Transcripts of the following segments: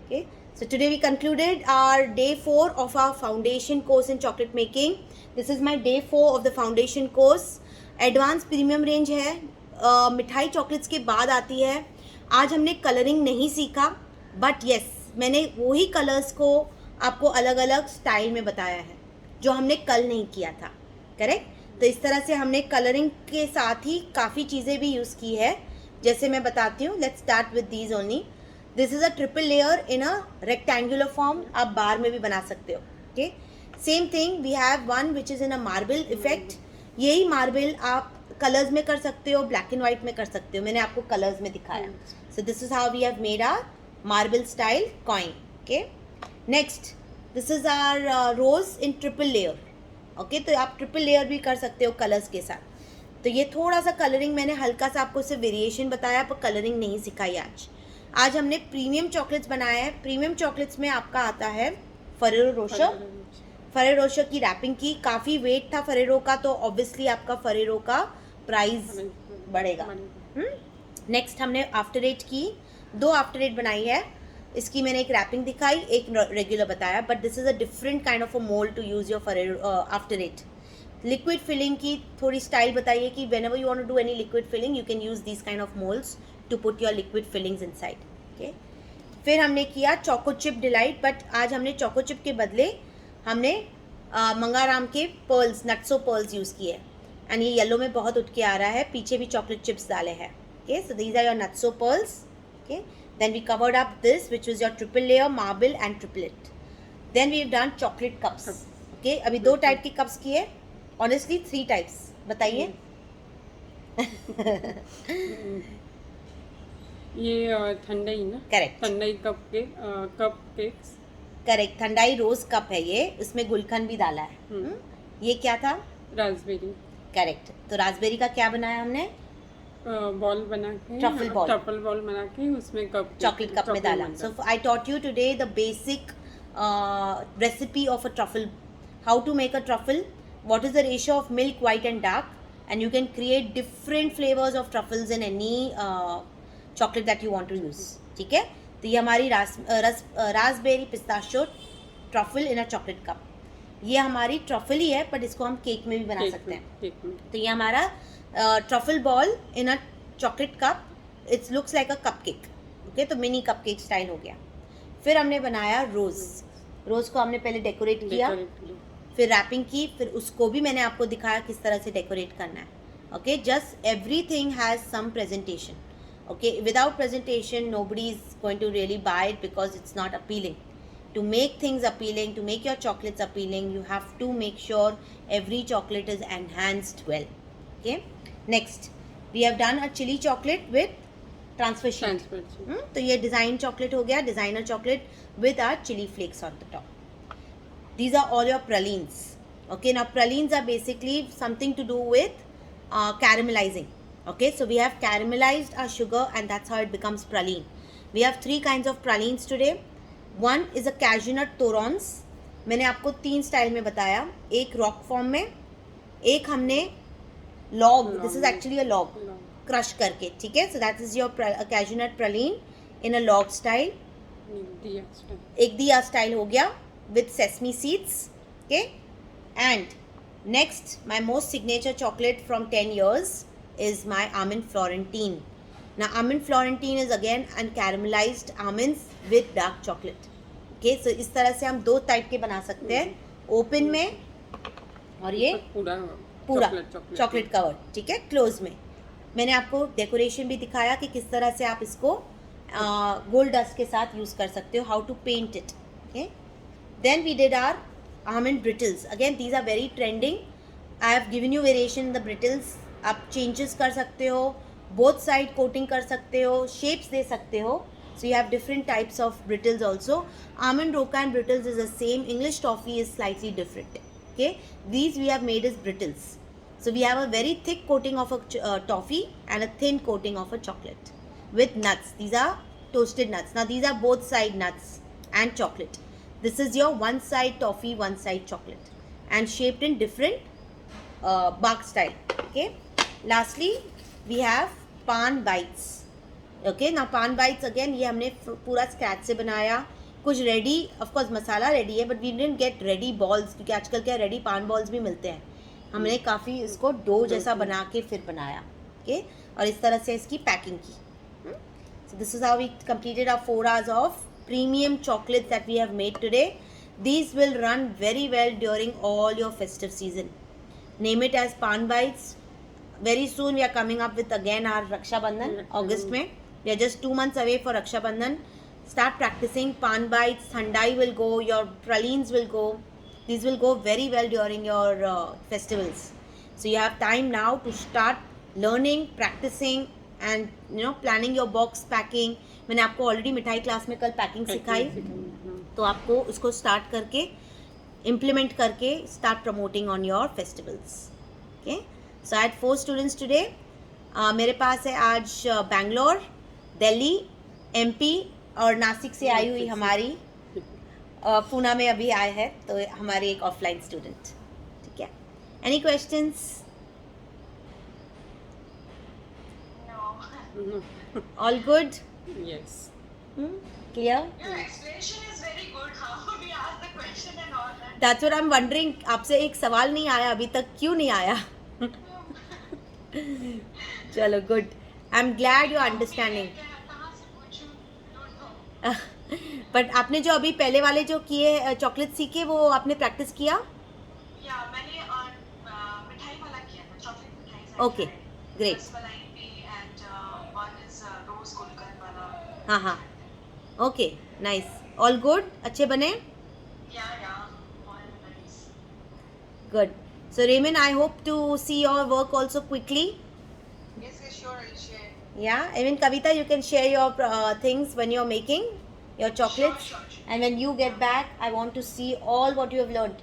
Okay, so today we concluded our day 4 of our foundation course in chocolate making. This is my day 4 of the foundation course. Advance premium range है, मिठाई chocolates के बाद आती है. आज हमने colouring नहीं सीखा, बट येस मैंने वही कलर्स को आपको अलग अलग स्टाइल में बताया है जो हमने कल नहीं किया था. करेक्ट. तो इस तरह से हमने कलरिंग के साथ ही काफ़ी चीज़ें भी यूज़ की है. जैसे मैं बताती हूँ, let's start with these only. This is a triple layer in a rectangular form. आप बार में भी बना सकते हो. Okay, same thing we have one which is in a marble effect. यही मार्बल आप कलर्स में कर सकते हो, ब्लैक एंड वाइट में कर सकते हो. मैंने आपको कलर्स में दिखाया. So this is how we have made our marble style coin. Okay, next this is our rose in triple layer. Okay, तो आप ट्रिपल लेयर भी कर सकते हो कलर्स के साथ. तो ये थोड़ा सा कलरिंग मैंने हल्का सा आपको सिर्फ वेरिएशन बताया, पर कलरिंग नहीं सिखाई आज हमने प्रीमियम चॉकलेट्स बनाया है. प्रीमियम चॉकलेट्स में आपका आता है फरेरो रोशर. फरेरो रोशर की रैपिंग की. काफ़ी वेट था फरेरो का, तो ऑब्वियसली आपका फरेरो का प्राइस बढ़ेगा. नेक्स्ट हमने आफ्टर एट की. 2 आफ्टर एट बनाई है. इसकी मैंने एक रैपिंग दिखाई, एक रेगुलर बताया, but this is a different kind of a mould to use your Ferrero after eight. Liquid filling की थोड़ी स्टाइल बताइए कि whenever you want to do any liquid filling you can use this kind of moulds to put your liquid fillings inside. Okay, फिर हमने किया choco chip delight, but आज हमने choco chip के बदले हमने मंगाराम के पर्ल्स, नट्सो पर्ल्स यूज़ किए. एंड ये येलो में बहुत उठ के आ रहा है. पीछे भी चॉकलेट चिप्स डाले हैं. Okay, so these are your nutso pearls. Okay, then we covered up this which was your triple layer marble and triplet. Then we have done chocolate cups. Okay, अभी 2 टाइप के cups किए. Honestly 3 types. बताइए. ये ठंडाई ना. Correct. Thandai cupcakes. Correct, thandai rose cup है ये. इसमें गुलकंद भी डाला है. ये क्या था? रास्पबेरी. करेक्ट. तो रास्पबेरी का क्या बनाया हमने? बॉल बना के, ट्रफल बॉल बना के उसमें कप चॉकलेट कप में डाला. So I taught you today the basic recipe of a truffle. How to make a truffle, what is the ratio of milk, white and dark, and you can create different flavors of truffles in any chocolate that you want to use. ठीक है. तो ये हमारी Raspberry pistachio truffle इन अ chocolate cup. ये हमारी truffle ही है, but इसको हम केक में भी बना सकते हैं. तो ये हमारा truffle ball in a chocolate cup. It's looks like a cup cake. Okay, तो मिनी कप केक स्टाइल हो गया. फिर हमने बनाया रोज. रोज को हमने पहले डेकोरेट किया, फिर रैपिंग की, फिर उसको भी मैंने आपको दिखाया किस तरह से डेकोरेट करना है. Okay, just everything has some presentation. Okay, without presentation nobody is going to really buy it because it's not appealing. To make things appealing, to make your chocolates appealing, you have to make sure every chocolate is enhanced well. Okay, next we have done a chili chocolate with transfer sheet. तो ये design chocolate हो गया, designer chocolate with our chili flakes on the top. These are all your pralines. Okay, now pralines are basically something to do with caramelizing. Okay, so we have caramelized our sugar and that's how it becomes praline. We have 3 kinds of pralines today. One is a cashew nut torrons. मैंने आपको 3 style में बताया. एक rock form में, एक हमने log, this is actually a log, crush करके. ठीक है, so that is your cashew nut praline in a log style. एक दिया स्टाइल हो गया with sesame seeds. Okay, and next my most signature chocolate from 10 years is my almond florentine. Now almond florentine is again and caramelized almonds with dark chocolate. Okay, so इस तरह से हम 2 type के बना सकते हैं, ओपन में और ये पूरा चॉकलेट कवर. ठीक है, क्लोज में. मैंने आपको डेकोरेशन भी दिखाया कि किस तरह से आप इसको गोल्ड डस्ट के साथ यूज़ कर सकते हो, how to paint it. Okay, then we did our almond brittles. Again these are very trending. I have given you variation in the brittles. आप changes कर सकते हो, both side coating कर सकते हो, shapes दे सकते हो. So you have different types of brittles also. Almond roca and brittles is the same. English toffee is slightly different. Okay, these we have made as brittles. So we have a very thick coating of a toffee and a thin coating of a chocolate with nuts. These are toasted nuts. Now these are both side nuts and chocolate. This is your one side toffee, one side chocolate, and shaped in different bark style. Okay, lastly we have pan bites. Okay ना पान bytes again ये हमने पूरा scratch से बनाया. कुछ ready of course masala ready है but we didn't get ready balls क्योंकि आजकल क्या रेडी पान बॉल्स भी मिलते हैं. हमने काफ़ी इसको डो जैसा बना के फिर बनाया. ओके और इस तरह से इसकी पैकिंग की. So this is how we completed our 4 hours of premium chocolates that we have made today. These will run very well during all your festive season. Name it as Pan Bites. Very soon we are coming up with again our Raksha Bandhan, August में. We are just 2 months away for Raksha Bandhan. Start practicing Pan Bites. Thandai will go. Your pralines will go. These will go very well during your festivals. So you have time now to start learning, practicing and planning your box packing. मैंने आपको already मिठाई class में कल packing सिखाई तो आपको उसको start करके इम्प्लीमेंट करके start promoting on your festivals. Okay so I had 4 students today. मेरे पास है आज बैंगलोर, दिल्ली, एमपी और नासिक से आई हुई हमारी पूना में अभी आए हैं तो हमारे एक ऑफलाइन स्टूडेंट. ठीक है. Any questions? All good? Yes. Clear? Your explanation is very good. How we ask the question and all that. That's what I'm wondering. आपसे एक सवाल नहीं आया अभी तक, क्यों नहीं आया? चलो good. I'm glad you're understanding. कहाँ से पूछूं? Don't know. But आपने जो अभी पहले वाले जो किए चॉकलेट सीखे वो आपने प्रैक्टिस किया? Yeah, मैंने मिठाई वाला किया था, chocolate मिठाई. Okay, great. रसमलाई भी and one is rose गुलकंद वाला. हाँ हाँ. Okay, nice. All good? अच्छे बने? Yeah, all nice. Good. So Raymond, I hope to see your work also quickly. Yes, sure, I'll share. Yeah, even Kavita, you can share your things when you're making your chocolates. Sure. And when you get back, I want to see all what you have learned.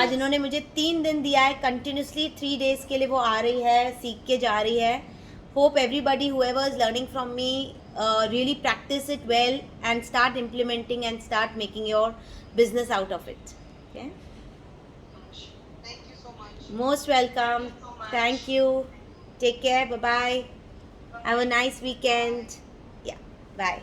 आज इन्होंने मुझे 3 दिन दिया है continuously 3 days के लिए वो आ रही है सीख के जा रही है. Hope everybody whoever is learning from me really practice it well and start implementing and start making your business out of it. Okay? Thank you so much. Most welcome. Thank you so much. Thank you. Take care. Bye bye. Have a nice weekend. Yeah. Bye.